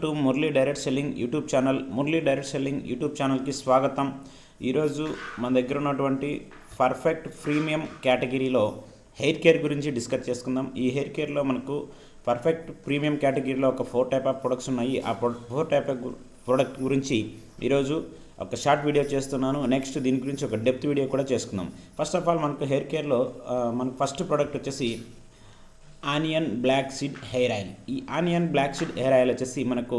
To Murali direct selling YouTube channel. Murali direct selling YouTube ఛానల్కి స్వాగతం. ఈరోజు మన దగ్గర ఉన్నటువంటి పర్ఫెక్ట్ ప్రీమియం కేటగిరీలో హెయిర్ కేర్ గురించి డిస్కస్ చేసుకుందాం. ఈ హెయిర్ కేర్లో మనకు పర్ఫెక్ట్ ప్రీమియం కేటగిరీలో ఒక 4 టైప్ ఆఫ్ ప్రొడక్ట్స్ ఉన్నాయి. ఆ 4 టైప్ ఆఫ్ ప్రొడక్ట్ గురించి ఈరోజు ఒక షార్ట్ వీడియో చేస్తున్నాను. నెక్స్ట్ దీని గురించి ఒక డెప్త్ వీడియో కూడా చేసుకుందాం. ఫస్ట్ ఆఫ్ ఆల్ మనకు హెయిర్ కేర్లో మనకు ఫస్ట్ ప్రోడక్ట్ వచ్చేసి onion black seed hair oil. ఈ onion black seed hair oil వచ్చేసి మనకు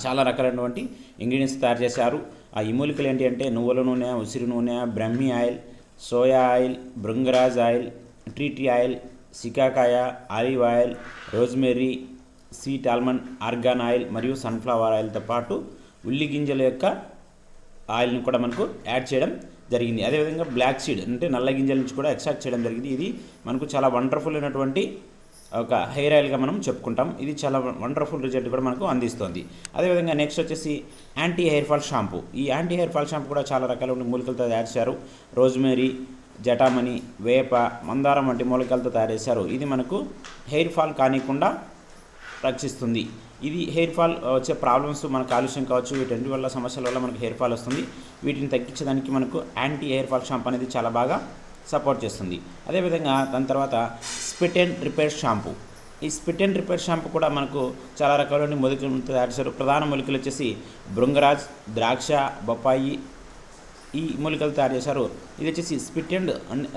చాలా రకాలైనటువంటి ఇంగ్రీడియంట్స్ తయారు చేశారు. ఆ ఈ మూలికలు ఏంటి అంటే నువ్వుల నూనె, ఉసిరి నూనె, brahmi oil, soya oil, bhringraj oil, tree oil, shikakai, olive oil, rosemary, sweet almond, argan oil మరియు సన్ఫ్లవర్ ఆయిల్తో పాటు ఉల్లి గింజల యొక్క ఆయిల్ని కూడా మనకు యాడ్ చేయడం జరిగింది. అదేవిధంగా బ్లాక్ సీడ్ అంటే నల్ల గింజల నుంచి కూడా ఎక్స్ట్రాక్ట్ చేయడం జరిగింది. ఇది మనకు చాలా వండర్ఫుల్ అయినటువంటి ఒక హెయిర్ ఆయిల్గా మనం చెప్పుకుంటాం. ఇది చాలా వండర్ఫుల్ రిజల్ట్ కూడా మనకు అందిస్తుంది. అదేవిధంగా నెక్స్ట్ వచ్చేసి యాంటీ హెయిర్ ఫాల్ షాంపూ. ఈ యాంటీ హెయిర్ ఫాల్ షాంపూ కూడా చాలా రకాల మూలికలతో తయారు చేశారు. రోజ్మెరీ, జటామణి, వేప, మందారం వంటి మూలికలతో తయారు చేశారు. ఇది మనకు హెయిర్ ఫాల్ కానికుండా రక్షిస్తుంది. ఇది హెయిర్ ఫాల్ వచ్చే ప్రాబ్లమ్స్, మన కాలుష్యం కావచ్చు, వీటి వల్ల సమస్యల వల్ల మనకు హెయిర్ ఫాల్ వస్తుంది. వీటిని తగ్గించడానికి మనకు యాంటీ హెయిర్ ఫాల్ షాంపూ అనేది చాలా బాగా సపోర్ట్ చేస్తుంది. అదేవిధంగా దాని తర్వాత స్పిట్ అండ్ రిపేర్ షాంపూ. ఈ స్పిట్ అండ్ రిపేర్ షాంపూ కూడా మనకు చాలా రకాలైన మూలికలతో తయారు చేశారు. ప్రధాన మూలికలు వచ్చేసి భృంగరాజ్, ద్రాక్ష, బొప్పాయి ఈ మూలికలు తయారు చేశారు. ఇది వచ్చేసి స్పిట్ అండ్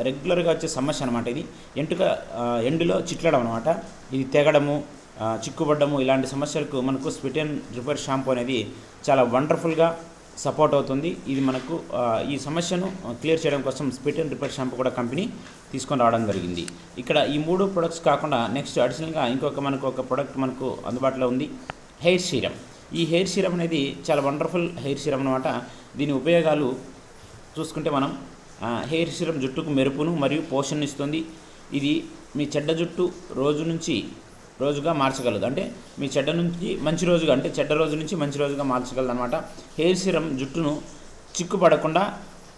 రెగ్యులర్గా వచ్చే సమస్య అనమాట. ఇది ఎండులో చిట్లడం అనమాట. ఇది తెగడము, చిక్కుపడ్డము ఇలాంటి సమస్యలకు మనకు స్పిట్ అండ్ రిపేర్ షాంపూ అనేది చాలా వండర్ఫుల్గా సపోర్ట్ అవుతుంది. ఇది మనకు ఈ సమస్యను క్లియర్ చేయడం కోసం స్పిట్ అండ్ రిపేర్ షాంపూ కూడా కంపెనీ తీసుకొని రావడం జరిగింది. ఇక్కడ ఈ 3 ప్రొడక్ట్స్ కాకుండా నెక్స్ట్ అడిషనల్గా మనకు ఒక ప్రొడక్ట్ మనకు అందుబాటులో ఉంది, హెయిర్ సీరం. ఈ హెయిర్ సీరం అనేది చాలా వండర్ఫుల్ హెయిర్ సీరం అనమాట. దీని ఉపయోగాలు చూసుకుంటే మనం హెయిర్ సీరం జుట్టుకు మెరుపును మరియు పోషణ ఇస్తుంది. ఇది మీ చెడ్డ జుట్టు రోజుగా మార్చగలదు. అంటే మీ చెడ్డ నుంచి మంచి రోజుగా, అంటే చెడ్డ రోజు నుంచి మంచి రోజుగా మార్చగలదు అనమాట. హెయిర్ సీరం జుట్టును చిక్కుపడకుండా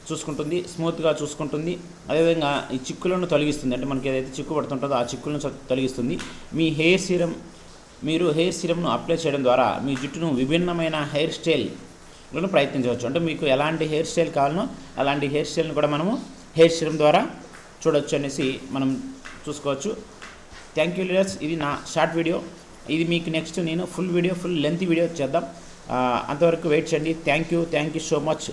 చూసుకుంటుంది, స్మూత్గా చూసుకుంటుంది. అదేవిధంగా ఈ చిక్కులను తొలగిస్తుంది. అంటే మనకి ఏదైతే చిక్కు పడుతుంటుందో ఆ చిక్కులను తొలగిస్తుంది. మీరు హెయిర్ సీరంను అప్లై చేయడం ద్వారా మీ జుట్టును విభిన్నమైన హెయిర్ స్టైల్ను ప్రయత్నించవచ్చు. అంటే మీకు ఎలాంటి హెయిర్ స్టైల్ కావాలనో అలాంటి హెయిర్ స్టైల్ని కూడా మనము హెయిర్ సీరం ద్వారా చూడొచ్చు అనేసి మనం చూసుకోవచ్చు. Thank you leaders. ఇది నా షార్ట్ వీడియో. ఇది మీకు నెక్స్ట్ నేను ఫుల్ లెంత్ వీడియో చేద్దాం. అంతవరకు వెయిట్ చేయండి. Thank you so much.